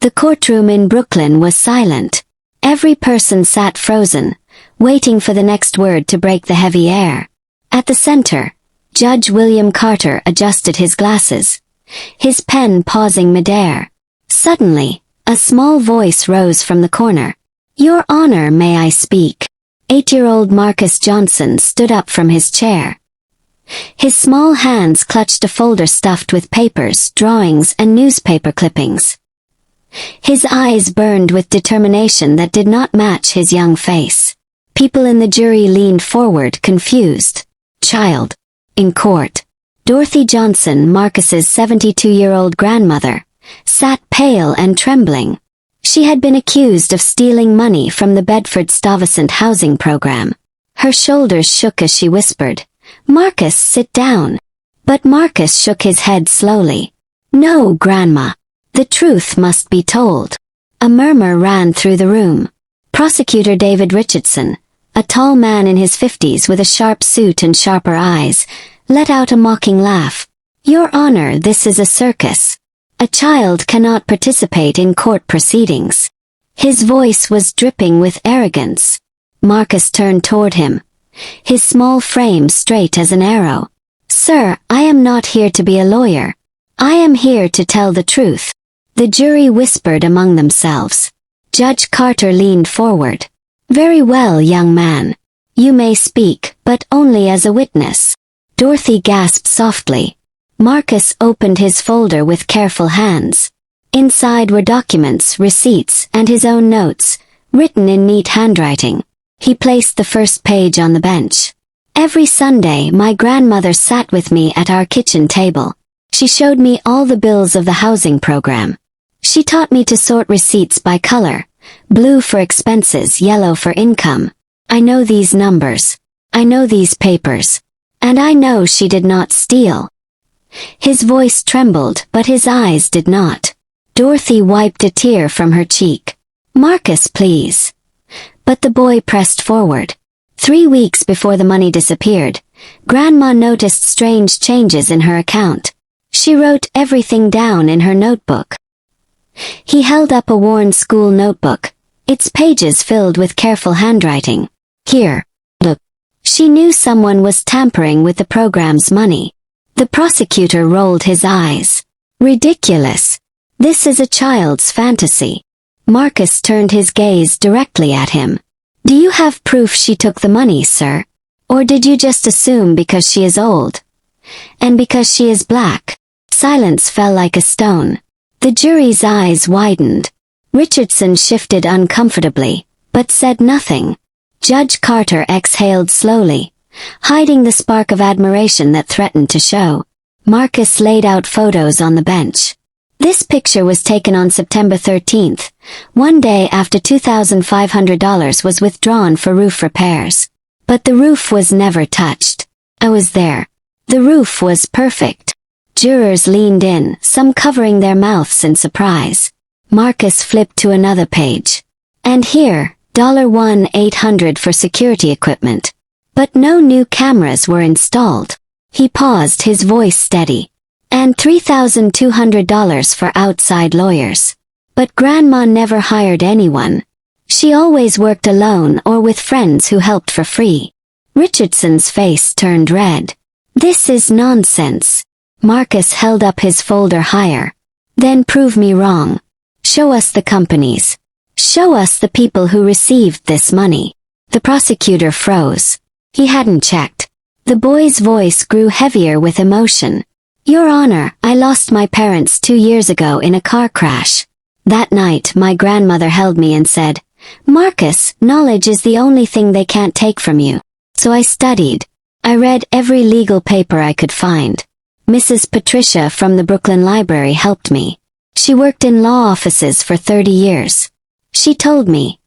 The courtroom in Brooklyn was silent. Every person sat frozen, waiting for the next word to break the heavy air. At the center, Judge William Carter adjusted his glasses, his pen pausing midair. Suddenly, a small voice rose from the corner. "Your Honor, may I speak?" 8-year-old Marcus Johnson stood up from his chair. His small hands clutched a folder stuffed with papers, drawings, and newspaper clippings. His eyes burned with determination that did not match his young face. People in the jury leaned forward, confused. "Child." In court, Dorothy Johnson, Marcus's 72-year-old grandmother, sat pale and trembling. She had been accused of stealing money from the Bedford-Stuyvesant housing program. Her shoulders shook as she whispered, "Marcus, sit down." But Marcus shook his head slowly. "No, Grandma. The truth must be told." A murmur ran through the room. Prosecutor David Richardson, a tall man in his 50s with a sharp suit and sharper eyes, let out a mocking laugh. "Your Honor, this is a circus. A child cannot participate in court proceedings." His voice was dripping with arrogance. Marcus turned toward him, his small frame straight as an arrow. "Sir, I am not here to be a lawyer. I am here to tell the truth." The jury whispered among themselves. Judge Carter leaned forward. "Very well, young man. You may speak, but only as a witness." Dorothy gasped softly. Marcus opened his folder with careful hands. Inside were documents, receipts, and his own notes, written in neat handwriting. He placed the first page on the bench. "Every Sunday my grandmother sat with me at our kitchen table. She showed me all the bills of the housing program. She taught me to sort receipts by color, blue for expenses, yellow for income. I know these numbers. I know these papers. And I know she did not steal." His voice trembled, but his eyes did not. Dorothy wiped a tear from her cheek. "Marcus, please." But the boy pressed forward. 3 weeks before the money disappeared, Grandma noticed strange changes in her account. She wrote everything down in her notebook. He held up a worn school notebook, its pages filled with careful handwriting. "Here, look." She knew someone was tampering with the program's money. The prosecutor rolled his eyes. "Ridiculous. This is a child's fantasy." Marcus turned his gaze directly at him. "Do you have proof she took the money, sir? Or did you just assume because she is old? And because she is black?" Silence fell like a stone. The jury's eyes widened. Richardson shifted uncomfortably, but said nothing. Judge Carter exhaled slowly, hiding the spark of admiration that threatened to show. Marcus laid out photos on the bench. This picture was taken on September 13th, one day after $2,500 was withdrawn for roof repairs. But the roof was never touched. I was there. The roof was perfect. Jurors leaned in, some covering their mouths in surprise. Marcus flipped to another page. "And here, $1,800 for security equipment." But no new cameras were installed. He paused, his voice steady. "And $3,200 for outside lawyers." But Grandma never hired anyone. She always worked alone or with friends who helped for free. Richardson's face turned red. "This is nonsense." Marcus held up his folder higher. "Then prove me wrong. Show us the companies. Show us the people who received this money." The prosecutor froze. He hadn't checked. The boy's voice grew heavier with emotion. "Your Honor, I lost my parents 2 years ago in a car crash. That night my grandmother held me and said, 'Marcus, knowledge is the only thing they can't take from you.' So I studied. I read every legal paper I could find. Mrs. Patricia from the Brooklyn Library helped me. She worked in law offices for 30 years. She told me,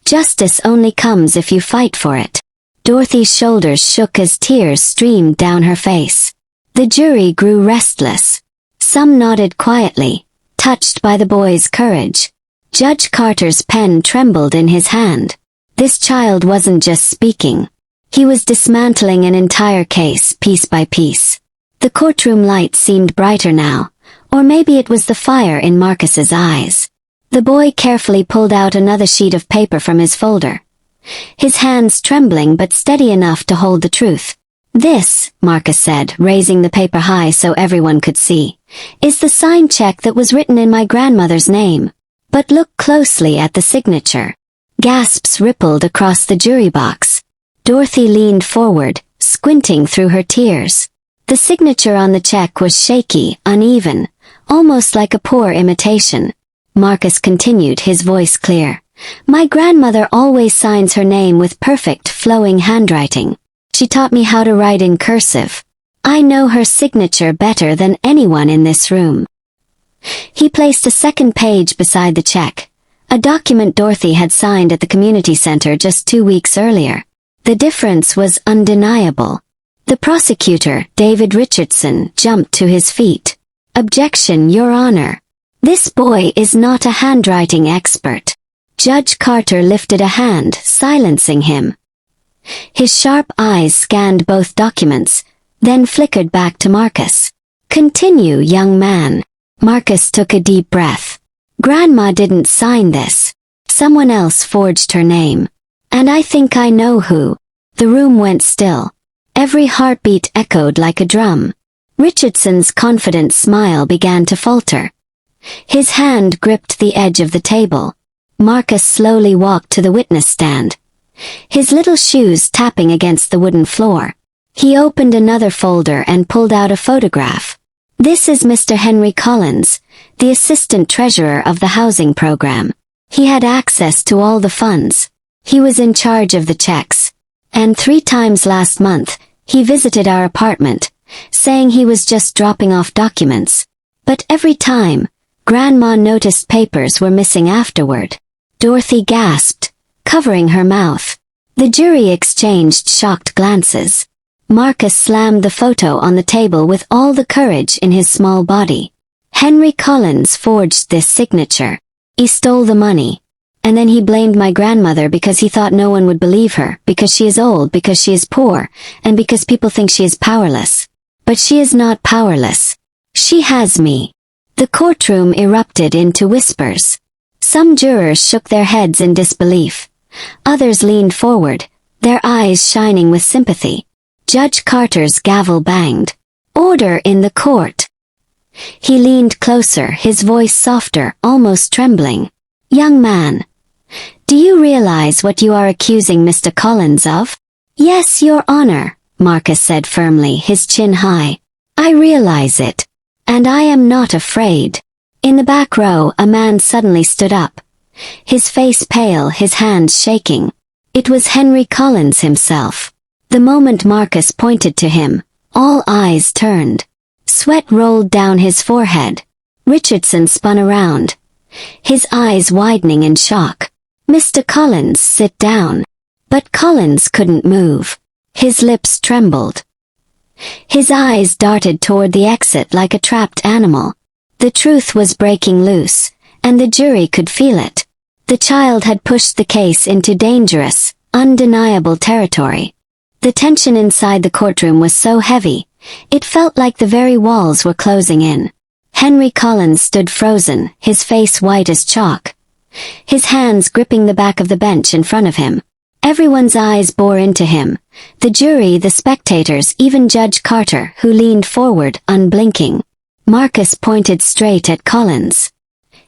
'Justice only comes if you fight for it.'" Dorothy's shoulders shook as tears streamed down her face. The jury grew restless. Some nodded quietly, touched by the boy's courage. Judge Carter's pen trembled in his hand. This child wasn't just speaking. He was dismantling an entire case piece by piece. The courtroom light seemed brighter now, or maybe it was the fire in Marcus's eyes. The boy carefully pulled out another sheet of paper from his folder, his hands trembling but steady enough to hold the truth. "This," Marcus said, raising the paper high so everyone could see, "is the signed check that was written in my grandmother's name. But look closely at the signature." Gasps rippled across the jury box. Dorothy leaned forward, squinting through her tears. The signature on the check was shaky, uneven, almost like a poor imitation. Marcus continued, his voice clear. "My grandmother always signs her name with perfect, flowing handwriting. She taught me how to write in cursive. I know her signature better than anyone in this room." He placed a second page beside the check, a document Dorothy had signed at the community center just 2 weeks earlier. The difference was undeniable. The prosecutor, David Richardson, jumped to his feet. "Objection, Your Honor. This boy is not a handwriting expert." Judge Carter lifted a hand, silencing him. His sharp eyes scanned both documents, then flickered back to Marcus. "Continue, young man." Marcus took a deep breath. "Grandma didn't sign this. Someone else forged her name. And I think I know who." The room went still. Every heartbeat echoed like a drum. Richardson's confident smile began to falter. His hand gripped the edge of the table. Marcus slowly walked to the witness stand, his little shoes tapping against the wooden floor. He opened another folder and pulled out a photograph. "This is Mr. Henry Collins, the assistant treasurer of the housing program. He had access to all the funds. He was in charge of the checks. And 3 times last month, he visited our apartment, saying he was just dropping off documents. But every time, Grandma noticed papers were missing afterward." Dorothy gasped, covering her mouth. The jury exchanged shocked glances. Marcus slammed the photo on the table with all the courage in his small body. "Henry Collins forged this signature. He stole the money. And then he blamed my grandmother because he thought no one would believe her, because she is old, because she is poor, and because people think she is powerless. But she is not powerless. She has me." The courtroom erupted into whispers. Some jurors shook their heads in disbelief. Others leaned forward, their eyes shining with sympathy. Judge Carter's gavel banged. "Order in the court." He leaned closer, his voice softer, almost trembling. "Young man, do you realize what you are accusing Mr. Collins of?" "Yes, Your Honor," Marcus said firmly, his chin high. "I realize it. And I am not afraid." In the back row, a man suddenly stood up, his face pale, his hands shaking. It was Henry Collins himself. The moment Marcus pointed to him, all eyes turned. Sweat rolled down his forehead. Richardson spun around, his eyes widening in shock. "Mr. Collins, sit down." But Collins couldn't move. His lips trembled. His eyes darted toward the exit like a trapped animal. The truth was breaking loose, and the jury could feel it. The child had pushed the case into dangerous, undeniable territory. The tension inside the courtroom was so heavy, it felt like the very walls were closing in. Henry Collins stood frozen, his face white as chalk, his hands gripping the back of the bench in front of him. Everyone's eyes bore into him, the jury, the spectators, even Judge Carter, who leaned forward, unblinking. Marcus pointed straight at Collins.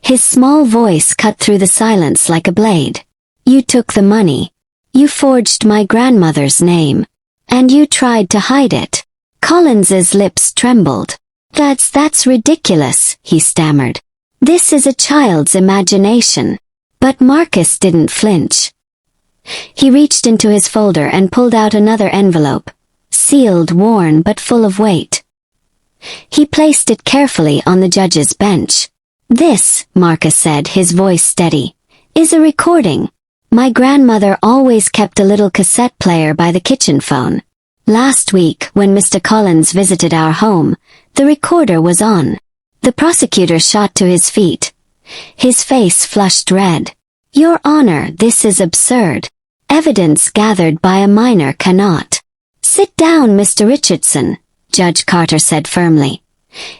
His small voice cut through the silence like a blade. "You took the money. You forged my grandmother's name. And you tried to hide it." Collins's lips trembled. That's ridiculous," he stammered. "This is a child's imagination." But Marcus didn't flinch. He reached into his folder and pulled out another envelope, sealed, worn, but full of weight. He placed it carefully on the judge's bench. "This," Marcus said, his voice steady, "is a recording. My grandmother always kept a little cassette player by the kitchen phone. Last week, when Mr. Collins visited our home, the recorder was on." The prosecutor shot to his feet, his face flushed red. "Your Honor, this is absurd. Evidence gathered by a minor cannot." "Sit down, Mr. Richardson," Judge Carter said firmly,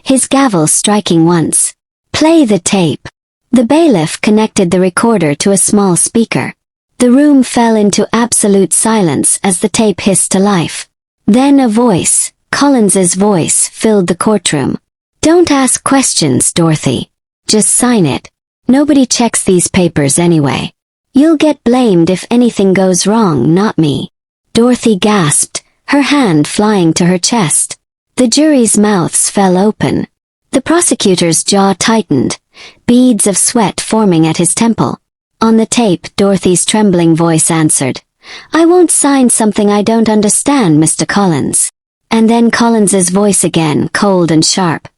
his gavel striking once. "Play the tape." The bailiff connected the recorder to a small speaker. The room fell into absolute silence as the tape hissed to life. Then a voice, Collins's voice, filled the courtroom. "Don't ask questions, Dorothy. Just sign it. Nobody checks these papers anyway. You'll get blamed if anything goes wrong, not me." Dorothy gasped, her hand flying to her chest. The jury's mouths fell open. The prosecutor's jaw tightened, beads of sweat forming at his temple. On the tape, Dorothy's trembling voice answered, "I won't sign something I don't understand, Mr. Collins." And then Collins's voice again, cold and sharp.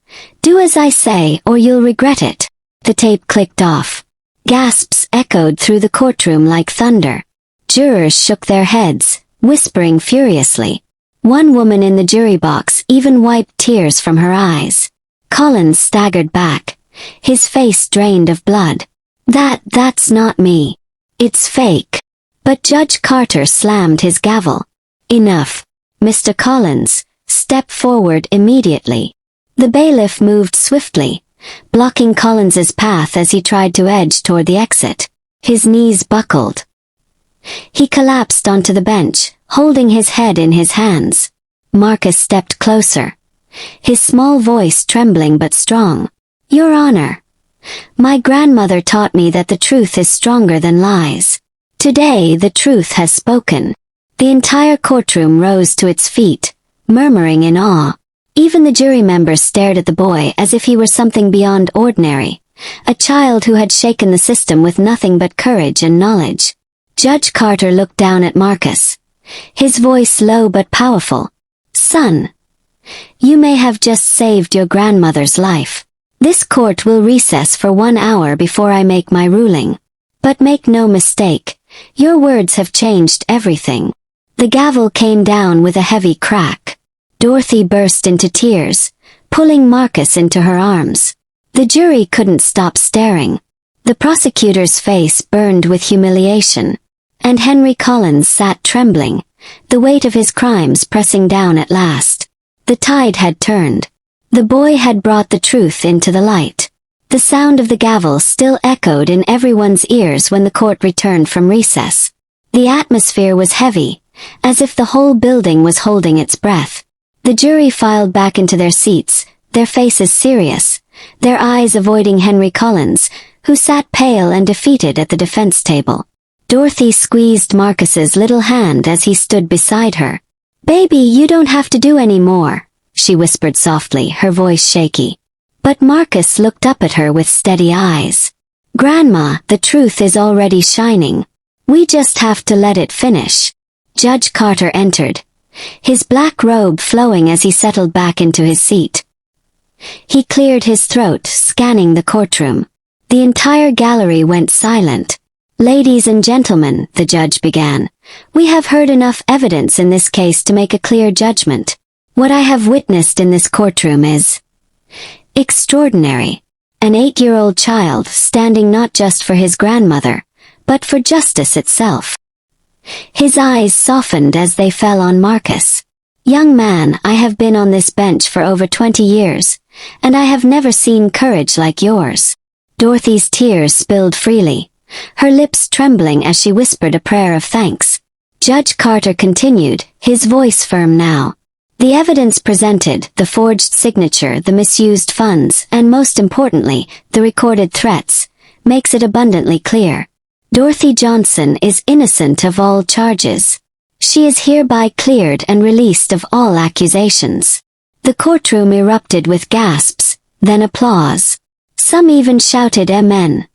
"Do as I say, or you'll regret it." The tape clicked off. Gasps echoed through the courtroom like thunder. Jurors shook their heads, whispering furiously. One woman in the jury box even wiped tears from her eyes. Collins staggered back, his face drained of blood. That's not me. It's fake." But Judge Carter slammed his gavel. "Enough. Mr. Collins, step forward immediately." The bailiff moved swiftly, blocking Collins's path as he tried to edge toward the exit. His knees buckled. He collapsed onto the bench, holding his head in his hands. Marcus stepped closer, his small voice trembling but strong. "Your Honor, my grandmother taught me that the truth is stronger than lies. Today the truth has spoken." The entire courtroom rose to its feet, murmuring in awe. Even the jury members stared at the boy as if he were something beyond ordinary, a child who had shaken the system with nothing but courage and knowledge. Judge Carter looked down at Marcus, his voice low but powerful. "Son, you may have just saved your grandmother's life. This court will recess for 1 hour before I make my ruling. But make no mistake, your words have changed everything." The gavel came down with a heavy crack. Dorothy burst into tears, pulling Marcus into her arms. The jury couldn't stop staring. The prosecutor's face burned with humiliation, and Henry Collins sat trembling, the weight of his crimes pressing down at last. The tide had turned. The boy had brought the truth into the light. The sound of the gavel still echoed in everyone's ears when the court returned from recess. The atmosphere was heavy, as if the whole building was holding its breath. The jury filed back into their seats, their faces serious, their eyes avoiding Henry Collins, who sat pale and defeated at the defense table. Dorothy squeezed Marcus's little hand as he stood beside her. "Baby, you don't have to do any more," she whispered softly, her voice shaky. But Marcus looked up at her with steady eyes. "Grandma, the truth is already shining. We just have to let it finish." Judge Carter entered, his black robe flowing as he settled back into his seat. He cleared his throat, scanning the courtroom. The entire gallery went silent. "Ladies and gentlemen," the judge began, "we have heard enough evidence in this case to make a clear judgment. What I have witnessed in this courtroom is extraordinary. An 8-year-old child standing not just for his grandmother, but for justice itself." His eyes softened as they fell on Marcus. "Young man, I have been on this bench for over 20 years, and I have never seen courage like yours." Dorothy's tears spilled freely, her lips trembling as she whispered a prayer of thanks. Judge Carter continued, his voice firm now. "The evidence presented, the forged signature, the misused funds, and most importantly, the recorded threats, makes it abundantly clear. Dorothy Johnson is innocent of all charges. She is hereby cleared and released of all accusations." The courtroom erupted with gasps, then applause. Some even shouted amen,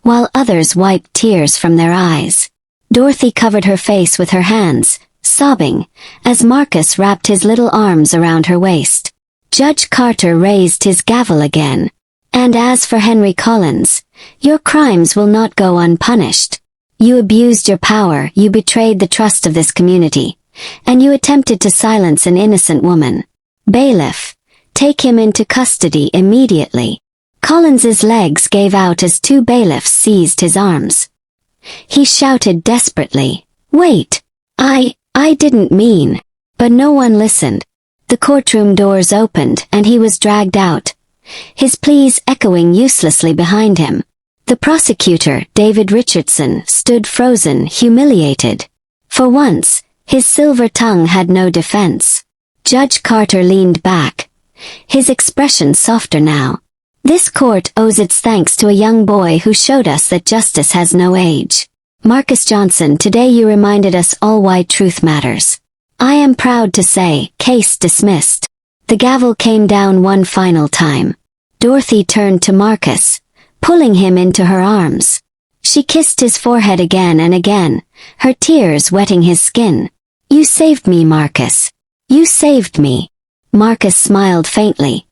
while others wiped tears from their eyes. Dorothy covered her face with her hands, sobbing, as Marcus wrapped his little arms around her waist. Judge Carter raised his gavel again. "And as for Henry Collins, your crimes will not go unpunished. You abused your power, you betrayed the trust of this community, and you attempted to silence an innocent woman. Bailiff, take him into custody immediately." Collins's legs gave out as 2 bailiffs seized his arms. He shouted desperately, "Wait! I didn't mean." But no one listened. The courtroom doors opened and he was dragged out, his pleas echoing uselessly behind him. The prosecutor, David Richardson, stood frozen, humiliated. For once, his silver tongue had no defense. Judge Carter leaned back, his expression softer now. This court owes its thanks to a young boy who showed us that justice has no age. Marcus Johnson, today you reminded us all why truth matters. I am proud to say, case dismissed. The gavel came down one final time. Dorothy turned to Marcus, pulling him into her arms. She kissed his forehead again and again, her tears wetting his skin. You saved me, Marcus. You saved me. Marcus smiled faintly,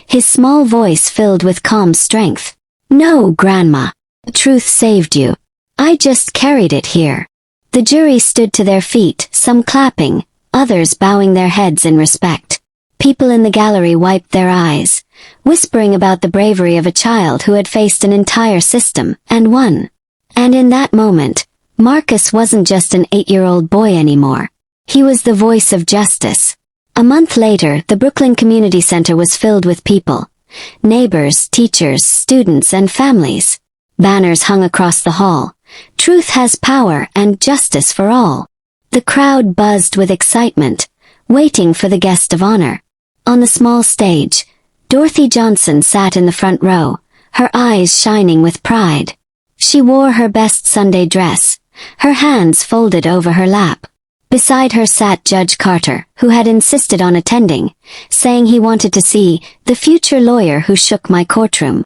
his small voice filled with calm strength. No, Grandma. Truth saved you. I just carried it here. The jury stood to their feet, some clapping, others bowing their heads in respect. People in the gallery wiped their eyes, whispering about the bravery of a child who had faced an entire system and won. And in that moment, Marcus wasn't just an 8-year-old boy anymore. He was the voice of justice. A month later, the Brooklyn Community Center was filled with people. Neighbors, teachers, students, and families. Banners hung across the hall. Truth has power and justice for all. The crowd buzzed with excitement, waiting for the guest of honor. On the small stage, Dorothy Johnson sat in the front row, her eyes shining with pride. She wore her best Sunday dress, her hands folded over her lap. Beside her sat Judge Carter, who had insisted on attending, saying he wanted to see the future lawyer who shook my courtroom.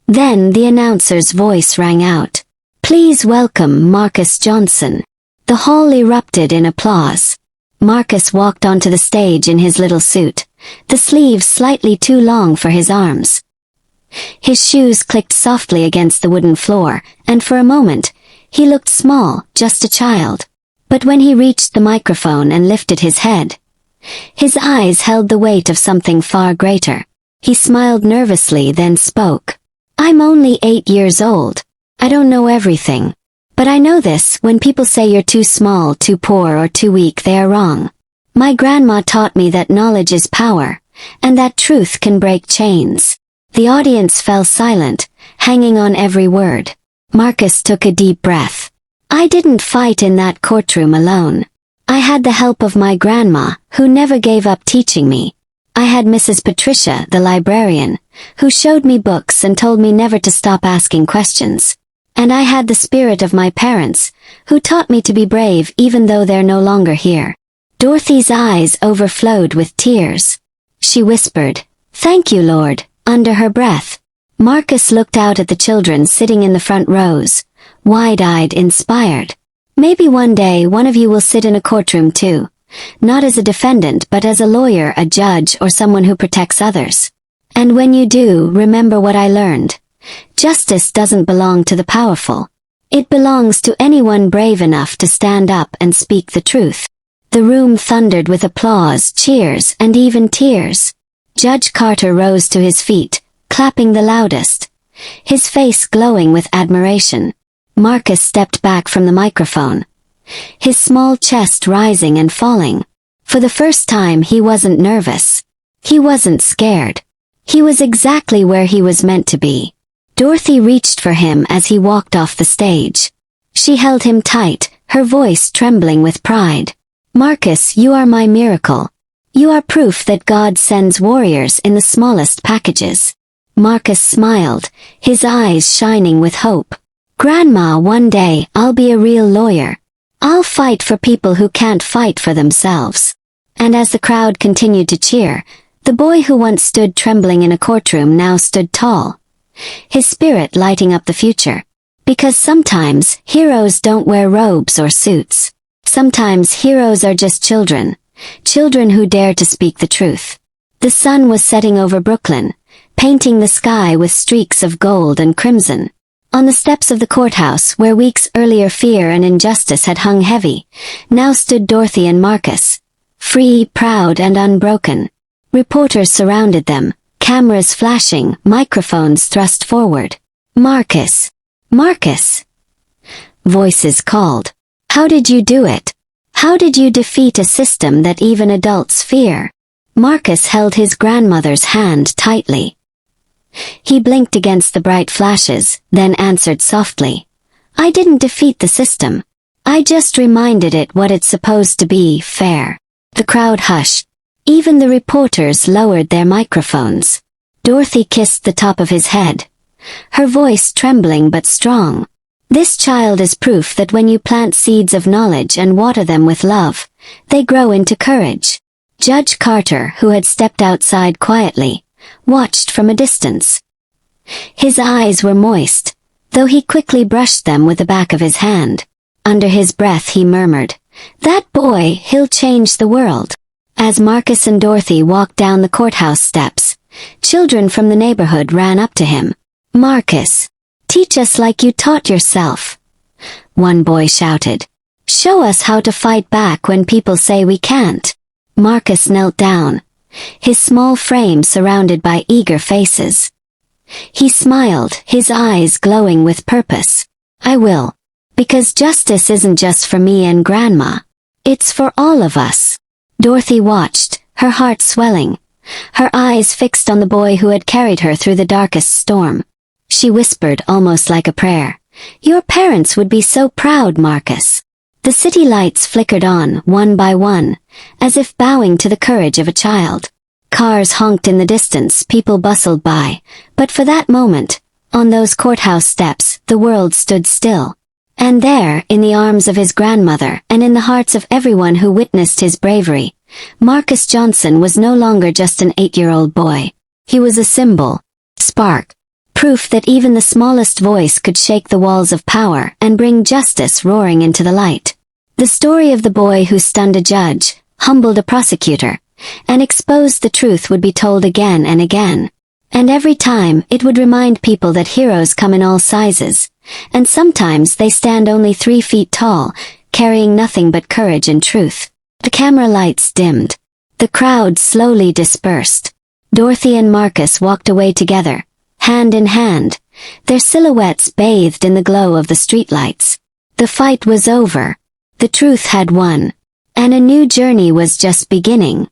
Then the announcer's voice rang out. Please welcome Marcus Johnson. The hall erupted in applause. Marcus walked onto the stage in his little suit, the sleeves slightly too long for his arms. His shoes clicked softly against the wooden floor, and for a moment, he looked small, just a child. But when he reached the microphone and lifted his head, his eyes held the weight of something far greater. He smiled nervously, then spoke. I'm only 8 years old. I don't know everything. But I know this: when people say you're too small, too poor, or too weak, they are wrong. My grandma taught me that knowledge is power, and that truth can break chains. The audience fell silent, hanging on every word. Marcus took a deep breath. I didn't fight in that courtroom alone. I had the help of my grandma, who never gave up teaching me. I had Mrs. Patricia, the librarian, who showed me books and told me never to stop asking questions. And I had the spirit of my parents, who taught me to be brave even though they're no longer here. Dorothy's eyes overflowed with tears. She whispered, Thank you, Lord, under her breath. Marcus looked out at the children sitting in the front rows, wide-eyed, inspired. Maybe one day one of you will sit in a courtroom too, not as a defendant but as a lawyer, a judge, or someone who protects others. And when you do, remember what I learned. Justice doesn't belong to the powerful. It belongs to anyone brave enough to stand up and speak the truth. The room thundered with applause, cheers, and even tears. Judge Carter rose to his feet, clapping the loudest, his face glowing with admiration. Marcus stepped back from the microphone, his small chest rising and falling. For the first time, he wasn't nervous. He wasn't scared. He was exactly where he was meant to be. Dorothy reached for him as he walked off the stage. She held him tight, her voice trembling with pride. Marcus, you are my miracle. You are proof that God sends warriors in the smallest packages. Marcus smiled, his eyes shining with hope. Grandma, one day I'll be a real lawyer. I'll fight for people who can't fight for themselves. And as the crowd continued to cheer, the boy who once stood trembling in a courtroom now stood tall, his spirit lighting up the future. Because sometimes heroes don't wear robes or suits. Sometimes heroes are just children. Children who dare to speak the truth. The sun was setting over Brooklyn, painting the sky with streaks of gold and crimson. On the steps of the courthouse, where weeks earlier fear and injustice had hung heavy, now stood Dorothy and Marcus, free, proud, and unbroken. Reporters surrounded them, cameras flashing, microphones thrust forward. Marcus! Marcus! Voices called. How did you do it? How did you defeat a system that even adults fear? Marcus held his grandmother's hand tightly. He blinked against the bright flashes, then answered softly. I didn't defeat the system. I just reminded it what it's supposed to be, fair. The crowd hushed. Even the reporters lowered their microphones. Dorothy kissed the top of his head, her voice trembling but strong. This child is proof that when you plant seeds of knowledge and water them with love, they grow into courage. Judge Carter, who had stepped outside quietly, watched from a distance. His eyes were moist, though he quickly brushed them with the back of his hand. Under his breath he murmured, "That boy, he'll change the world." As Marcus and Dorothy walked down the courthouse steps, children from the neighborhood ran up to him. "Marcus, teach us like you taught yourself," one boy shouted. "Show us how to fight back when people say we can't." Marcus knelt down, his small frame surrounded by eager faces. He smiled, his eyes glowing with purpose. "I will. Because justice isn't just for me and Grandma. It's for all of us." Dorothy watched, her heart swelling, her eyes fixed on the boy who had carried her through the darkest storm. She whispered almost like a prayer, "Your parents would be so proud, Marcus." The city lights flickered on, one by one, as if bowing to the courage of a child. Cars honked in the distance, people bustled by, but for that moment, on those courthouse steps, the world stood still. And there, in the arms of his grandmother, and in the hearts of everyone who witnessed his bravery, Marcus Johnson was no longer just an 8-year-old boy. He was a symbol, spark, proof that even the smallest voice could shake the walls of power and bring justice roaring into the light. The story of the boy who stunned a judge, humbled a prosecutor, and exposed the truth would be told again and again. And every time, it would remind people that heroes come in all sizes, and sometimes they stand only 3 feet tall, carrying nothing but courage and truth. The camera lights dimmed. The crowd slowly dispersed. Dorothy and Marcus walked away together, hand in hand, their silhouettes bathed in the glow of the streetlights. The fight was over. The truth had won. And a new journey was just beginning.